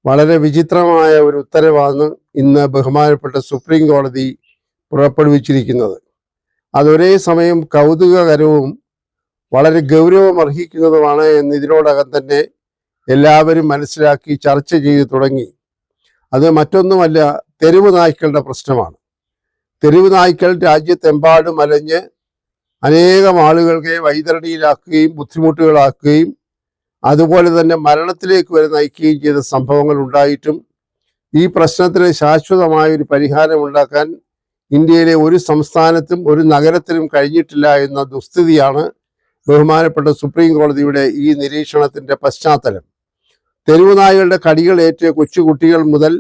വളരെ വിചിത്രമായ ഒരു ഉത്തരവാണ് ഇന്ന് ബഹുമാനപ്പെട്ട സുപ്രീം കോടതി പുറപ്പെടുവിച്ചിരിക്കുന്നത്. അതൊരേ സമയം കൗതുകകരവും വളരെ ഗൗരവം അർഹിക്കുന്നതുമാണ് എന്ന് ഇതിനോടകം തന്നെ എല്ലാവരും മനസ്സിലാക്കി ചർച്ച ചെയ്തു തുടങ്ങി. അത് മറ്റൊന്നുമല്ല, തെരുവ് നായ്ക്കളുടെ പ്രശ്നമാണ്. തെരുവ് നായ്ക്കൾ രാജ്യത്തെമ്പാടും അലഞ്ഞ് അനേകം ആളുകൾക്ക് വൈതരണിയിലാക്കുകയും ബുദ്ധിമുട്ടുകളാക്കുകയും അതുപോലെ തന്നെ മരണത്തിലേക്ക് വരെ നയിക്കുകയും ചെയ്ത സംഭവങ്ങൾ ഉണ്ടായിട്ടും ഈ പ്രശ്നത്തിന് ശാശ്വതമായ ഒരു പരിഹാരം ഉണ്ടാക്കാൻ ഇന്ത്യയിലെ ഒരു സംസ്ഥാനത്തും ഒരു നഗരത്തിലും കഴിഞ്ഞിട്ടില്ല എന്ന ദുസ്ഥിതിയാണ് ബഹുമാനപ്പെട്ട സുപ്രീം കോടതിയുടെ ഈ നിരീക്ഷണത്തിന്റെ പശ്ചാത്തലം. തെരുവ് നായകളുടെ കടികളേറ്റ് കൊച്ചുകുട്ടികൾ മുതൽ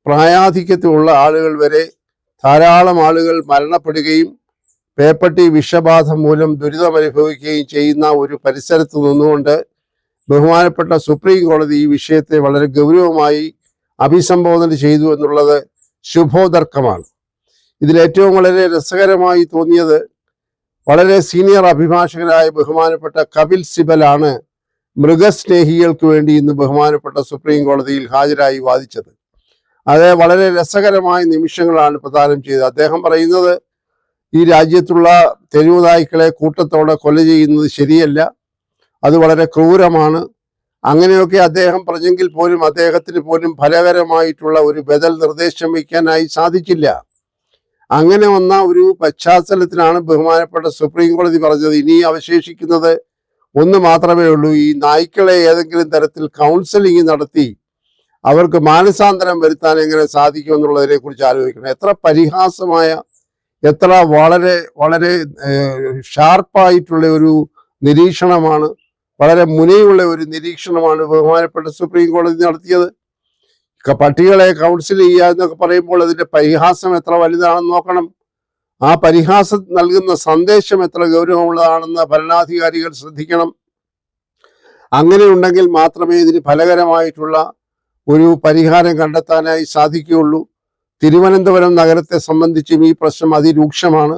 പ്രായാധിക്യത്തിലുള്ള ആളുകൾ വരെ ധാരാളം ആളുകൾ മരണപ്പെടുകയും പേപ്പട്ടി വിഷബാധ മൂലം ദുരിതമനുഭവിക്കുകയും ചെയ്യുന്ന ഒരു പരിസരത്ത് നിന്നുകൊണ്ട് ബഹുമാനപ്പെട്ട സുപ്രീം കോടതി ഈ വിഷയത്തെ വളരെ ഗൗരവമായി അഭിസംബോധന ചെയ്തു എന്നുള്ളത് ശുഭോദർക്കമാണ്. ഇതിലേറ്റവും വളരെ രസകരമായി തോന്നിയത് വളരെ സീനിയർ അഭിഭാഷകനായ ബഹുമാനപ്പെട്ട കപിൽ സിബലാണ് മൃഗസ്നേഹികൾക്ക് വേണ്ടി ഇന്ന് ബഹുമാനപ്പെട്ട സുപ്രീം കോടതിയിൽ ഹാജരായി വാദിച്ചത്. അത് വളരെ രസകരമായ നിമിഷങ്ങളാണ് പ്രദാനം ചെയ്തത്. അദ്ദേഹം പറയുന്നത് ഈ രാജ്യത്തുള്ള തെരുവ് നായ്ക്കളെ കൂട്ടത്തോടെ കൊല ചെയ്യുന്നത് ശരിയല്ല, അത് വളരെ ക്രൂരമാണ്. അങ്ങനെയൊക്കെ അദ്ദേഹം പറഞ്ഞെങ്കിൽ പോലും അദ്ദേഹത്തിന് പോലും ഫലകരമായിട്ടുള്ള ഒരു ബദൽ നിർദ്ദേശം വയ്ക്കാനായി സാധിച്ചില്ല. അങ്ങനെ വന്ന ഒരു പശ്ചാത്തലത്തിലാണ് ബഹുമാനപ്പെട്ട സുപ്രീം കോടതി പറഞ്ഞത് ഇനി അവശേഷിക്കുന്നത് ഒന്ന് മാത്രമേ ഉള്ളൂ, ഈ നായ്ക്കളെ ഏതെങ്കിലും തരത്തിൽ കൗൺസിലിംഗ് നടത്തി അവർക്ക് മാനസാന്തരം വരുത്താൻ എങ്ങനെ സാധിക്കും എന്നുള്ളതിനെ കുറിച്ച് ആലോചിക്കണം. എത്ര പരിഹാസമായ, എത്ര വളരെ വളരെ ഷാർപ്പായിട്ടുള്ള ഒരു നിരീക്ഷണമാണ്, വളരെ മുനയുള്ള ഒരു നിരീക്ഷണമാണ് ബഹുമാനപ്പെട്ട സുപ്രീം കോടതി നടത്തിയത്. പട്ടികളെ കൗൺസിൽ ചെയ്യുക എന്നൊക്കെ പറയുമ്പോൾ അതിന്റെ പരിഹാസം എത്ര വലുതാണെന്ന് നോക്കണം. ആ പരിഹാസം നൽകുന്ന സന്ദേശം എത്ര ഗൗരവമുള്ളതാണെന്ന് ഭരണാധികാരികൾ ശ്രദ്ധിക്കണം. അങ്ങനെ ഉണ്ടെങ്കിൽ മാത്രമേ ഇതിന് ഫലകരമായിട്ടുള്ള ഒരു പരിഹാരം കണ്ടെത്താനായി സാധിക്കുകയുള്ളൂ. തിരുവനന്തപുരം നഗരത്തെ സംബന്ധിച്ചും ഈ പ്രശ്നം അതിരൂക്ഷമാണ്.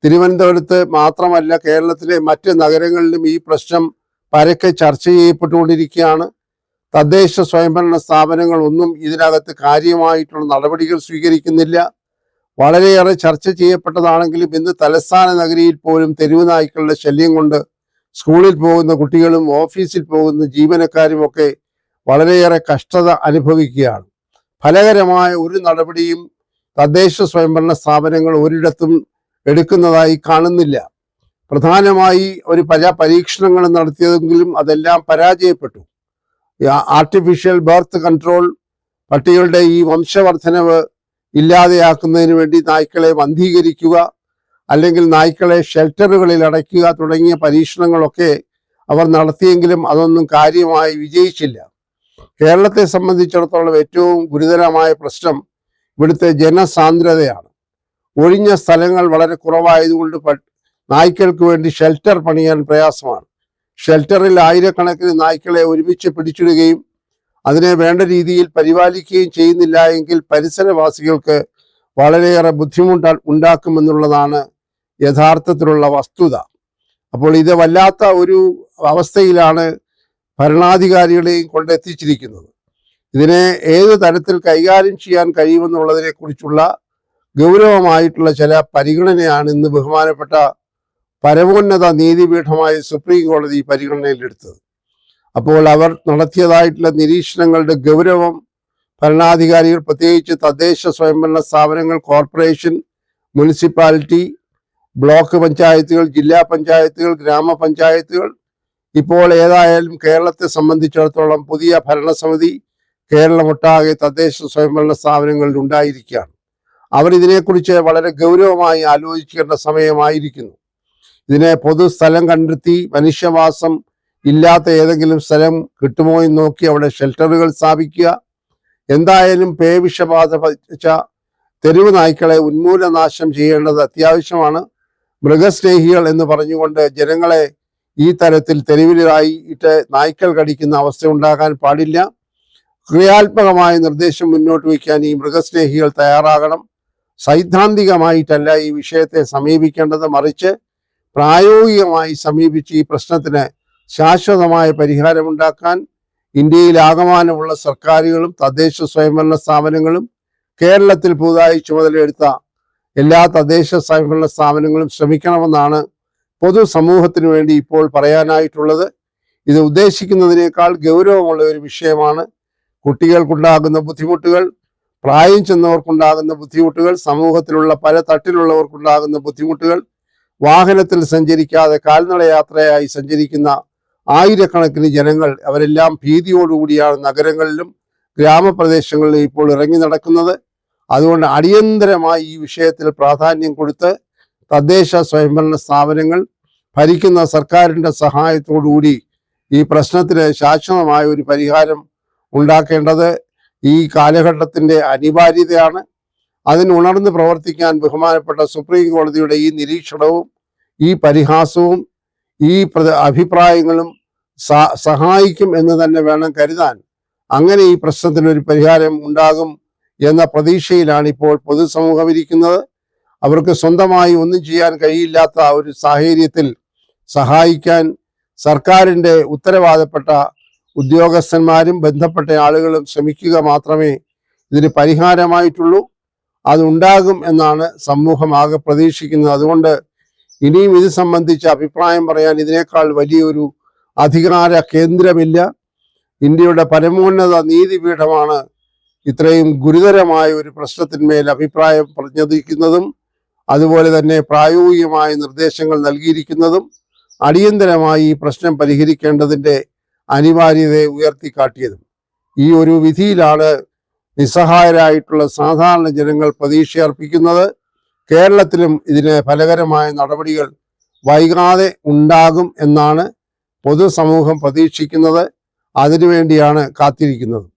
തിരുവനന്തപുരത്ത് മാത്രമല്ല, കേരളത്തിലെ മറ്റ് നഗരങ്ങളിലും ഈ പ്രശ്നം പരക്കെ ചർച്ച ചെയ്യപ്പെട്ടുകൊണ്ടിരിക്കുകയാണ്. തദ്ദേശ സ്വയംഭരണ സ്ഥാപനങ്ങൾ ഒന്നും ഇതിനകത്ത് കാര്യമായിട്ടുള്ള നടപടികൾ സ്വീകരിക്കുന്നില്ല. വളരെയേറെ ചർച്ച ചെയ്യപ്പെട്ടതാണെങ്കിലും ഇന്ന് തലസ്ഥാന നഗരിയിൽ പോലും തെരുവ് നായ്ക്കളുടെ ശല്യം കൊണ്ട് സ്കൂളിൽ പോകുന്ന കുട്ടികളും ഓഫീസിൽ പോകുന്ന ജീവനക്കാരും ഒക്കെ വളരെയേറെ കഷ്ടത അനുഭവിക്കുകയാണ്. ഫലകരമായ ഒരു നടപടിയും തദ്ദേശ സ്വയംഭരണ സ്ഥാപനങ്ങൾ ഒരിടത്തും എടുക്കുന്നതായി കാണുന്നില്ല. പ്രധാനമായി ഒരു പരീക്ഷണങ്ങൾ നടത്തിയതെങ്കിലും അതെല്ലാം പരാജയപ്പെട്ടു. ആർട്ടിഫിഷ്യൽ ബർത്ത് കൺട്രോൾ, പട്ടികളുടെ ഈ വംശവർദ്ധനവ് ഇല്ലാതെയാക്കുന്നതിന് വേണ്ടി നായ്ക്കളെ വന്ധീകരിക്കുക, അല്ലെങ്കിൽ നായ്ക്കളെ ഷെൽട്ടറുകളിൽ അടയ്ക്കുക തുടങ്ങിയ പരീക്ഷണങ്ങളൊക്കെ അവർ നടത്തിയെങ്കിലും അതൊന്നും കാര്യമായി വിജയിച്ചില്ല. കേരളത്തെ സംബന്ധിച്ചിടത്തോളം ഏറ്റവും ഗുരുതരമായ പ്രശ്നം ഇവിടുത്തെ ജനസാന്ദ്രതയാണ്. ഒഴിഞ്ഞ സ്ഥലങ്ങൾ വളരെ കുറവായതുകൊണ്ട് നായ്ക്കൾക്ക് വേണ്ടി ഷെൽട്ടർ പണിയാൻ പ്രയാസമാണ്. ഷെൽട്ടറിൽ ആയിരക്കണക്കിന് നായ്ക്കളെ ഒരുമിച്ച് പിടിച്ചിടുകയും അതിനെ വേണ്ട രീതിയിൽ പരിപാലിക്കുകയും ചെയ്യുന്നില്ല എങ്കിൽ പരിസരവാസികൾക്ക് വളരെയേറെ ബുദ്ധിമുട്ട് ഉണ്ടാക്കുമെന്നുള്ളതാണ് യഥാർത്ഥത്തിലുള്ള വസ്തുത. അപ്പോൾ ഇത് വല്ലാത്ത ഒരു അവസ്ഥയിലാണ് ഭരണാധികാരികളെയും കൊണ്ടെത്തിച്ചിരിക്കുന്നത്. ഇതിനെ ഏത് തരത്തിൽ കൈകാര്യം ചെയ്യാൻ കഴിയുമെന്നുള്ളതിനെ കുറിച്ചുള്ള ഗൗരവമായിട്ടുള്ള ചില പരിഗണനയാണ് ഇന്ന് ബഹുമാനപ്പെട്ട പരമോന്നത നീതിപീഠമായ സുപ്രീം കോടതി പരിഗണനയിലെടുത്തത്. അപ്പോൾ അവർ നടത്തിയതായിട്ടുള്ള നിരീക്ഷണങ്ങളുടെ ഗൗരവം ഭരണാധികാരികൾ, പ്രത്യേകിച്ച് തദ്ദേശ സ്വയംഭരണ സ്ഥാപനങ്ങൾ, കോർപ്പറേഷൻ, മുനിസിപ്പാലിറ്റി, ബ്ലോക്ക് പഞ്ചായത്തുകൾ, ജില്ലാ പഞ്ചായത്തുകൾ, ഗ്രാമപഞ്ചായത്തുകൾ, ഇപ്പോൾ ഏതായാലും കേരളത്തെ സംബന്ധിച്ചിടത്തോളം പുതിയ ഭരണസമിതി കേരളമൊട്ടാകെ തദ്ദേശ സ്വയംഭരണ സ്ഥാപനങ്ങളിൽ ഉണ്ടായിരിക്കുകയാണ്. അവർ ഇതിനെക്കുറിച്ച് വളരെ ഗൗരവമായി ആലോചിക്കേണ്ട സമയമായിരിക്കുന്നു. ഇതിനെ പൊതുസ്ഥലം കണ്ടെത്തി മനുഷ്യവാസം ഇല്ലാത്ത ഏതെങ്കിലും സ്ഥലം കിട്ടുമോ എന്ന് നോക്കി അവിടെ ഷെൽട്ടറുകൾ സ്ഥാപിക്കുക. എന്തായാലും പേവിഷബാധ ബാധിച്ച തെരുവ് നായ്ക്കളെ ഉന്മൂലനാശം ചെയ്യേണ്ടത് അത്യാവശ്യമാണ്. മൃഗസ്നേഹികൾ എന്ന് പറഞ്ഞുകൊണ്ട് ജനങ്ങളെ ഈ തരത്തിൽ തെരുവിലായി ഇട്ട് നായ്ക്കൾ കടിക്കുന്ന അവസ്ഥ ഉണ്ടാകാൻ പാടില്ല. ക്രിയാത്മകമായ നിർദ്ദേശം മുന്നോട്ട് വയ്ക്കാൻ ഈ മൃഗസ്നേഹികൾ തയ്യാറാകണം. സൈദ്ധാന്തികമായിട്ടല്ല ഈ വിഷയത്തെ സമീപിക്കേണ്ടത്, മറിച്ച് പ്രായോഗികമായി സമീപിച്ച് ഈ പ്രശ്നത്തിന് ശാശ്വതമായ പരിഹാരമുണ്ടാക്കാൻ ഇന്ത്യയിലാകമാനമുള്ള സർക്കാരുകളും തദ്ദേശ സ്വയംഭരണ സ്ഥാപനങ്ങളും കേരളത്തിൽ പുതുതായി ചുമതലയെടുത്ത എല്ലാ തദ്ദേശ സ്വയംഭരണ സ്ഥാപനങ്ങളും ശ്രമിക്കണമെന്നാണ് പൊതുസമൂഹത്തിനു വേണ്ടി ഇപ്പോൾ പറയാനായിട്ടുള്ളത്. ഇത് ഉദ്ദേശിക്കുന്നതിനേക്കാൾ ഗൗരവമുള്ള ഒരു വിഷയമാണ്. കുട്ടികൾക്കുണ്ടാകുന്ന ബുദ്ധിമുട്ടുകൾ, പ്രായം ചെന്നവർക്കുണ്ടാകുന്ന ബുദ്ധിമുട്ടുകൾ, സമൂഹത്തിലുള്ള പല തട്ടിലുള്ളവർക്കുണ്ടാകുന്ന ബുദ്ധിമുട്ടുകൾ, വാഹനത്തിൽ സഞ്ചരിക്കാതെ കാൽനട യാത്രയായി സഞ്ചരിക്കുന്ന ആയിരക്കണക്കിന് ജനങ്ങൾ, അവരെല്ലാം ഭീതിയോടുകൂടിയാണ് നഗരങ്ങളിലും ഗ്രാമപ്രദേശങ്ങളിലും ഇപ്പോൾ ഇറങ്ങി നടക്കുന്നത്. അതുകൊണ്ട് അടിയന്തരമായി ഈ വിഷയത്തിൽ പ്രാധാന്യം കൊടുത്ത് തദ്ദേശ സ്വയംഭരണ സ്ഥാപനങ്ങൾ ഭരിക്കുന്ന സർക്കാരിൻ്റെ സഹായത്തോടുകൂടി ഈ പ്രശ്നത്തിന് ശാശ്വതമായ ഒരു പരിഹാരം ഉണ്ടാക്കേണ്ടത് ഈ കാലഘട്ടത്തിൻ്റെ അനിവാര്യതയാണ്. അതിന് ഉണർന്ന് പ്രവർത്തിക്കാൻ ബഹുമാനപ്പെട്ട സുപ്രീം കോടതിയുടെ ഈ നിരീക്ഷണവും ഈ പരിഹാസവും ഈ അഭിപ്രായങ്ങളും സഹായിക്കും എന്ന് തന്നെ വേണം കരുതാൻ. അങ്ങനെ ഈ പ്രശ്നത്തിനൊരു പരിഹാരം ഉണ്ടാകും എന്ന പ്രതീക്ഷയിലാണ് ഇപ്പോൾ പൊതുസമൂഹം ഇരിക്കുന്നത്. അവർക്ക് സ്വന്തമായി ഒന്നും ചെയ്യാൻ കഴിയില്ലാത്ത ഒരു സാഹചര്യത്തിൽ സഹായിക്കാൻ സർക്കാരിൻ്റെ ഉത്തരവാദപ്പെട്ട ഉദ്യോഗസ്ഥന്മാരും ബന്ധപ്പെട്ട ആളുകളും ശ്രമിക്കുക മാത്രമേ ഇതിന് പരിഹാരമായിട്ടുള്ളൂ. അതുണ്ടാകും എന്നാണ് സമൂഹം ആകെ പ്രതീക്ഷിക്കുന്നത്. അതുകൊണ്ട് ഇനിയും ഇത് സംബന്ധിച്ച് അഭിപ്രായം പറയാൻ ഇതിനേക്കാൾ വലിയൊരു അധികാര കേന്ദ്രമില്ല. ഇന്ത്യയുടെ പരമോന്നത നീതിപീഠമാണ് ഇത്രയും ഗുരുതരമായ ഒരു പ്രശ്നത്തിന്മേൽ അഭിപ്രായം പറഞ്ഞിരിക്കുന്നതും അതുപോലെ തന്നെ പ്രായോഗികമായ നിർദ്ദേശങ്ങൾ നൽകിയിരിക്കുന്നതും അടിയന്തരമായി ഈ പ്രശ്നം പരിഹരിക്കേണ്ടതിൻ്റെ അനിവാര്യതയെ ഉയർത്തിക്കാട്ടിയതും. ഈ ഒരു വിധിയിലാണ് നിസ്സഹായരായിട്ടുള്ള സാധാരണ ജനങ്ങൾ പ്രതീക്ഷ അർപ്പിക്കുന്നത്. കേരളത്തിലും ഇതിന് ഫലകരമായ നടപടികൾ വൈകാതെ ഉണ്ടാകും എന്നാണ് പൊതുസമൂഹം പ്രതീക്ഷിക്കുന്നത്. അതിനുവേണ്ടിയാണ് കാത്തിരിക്കുന്നത്.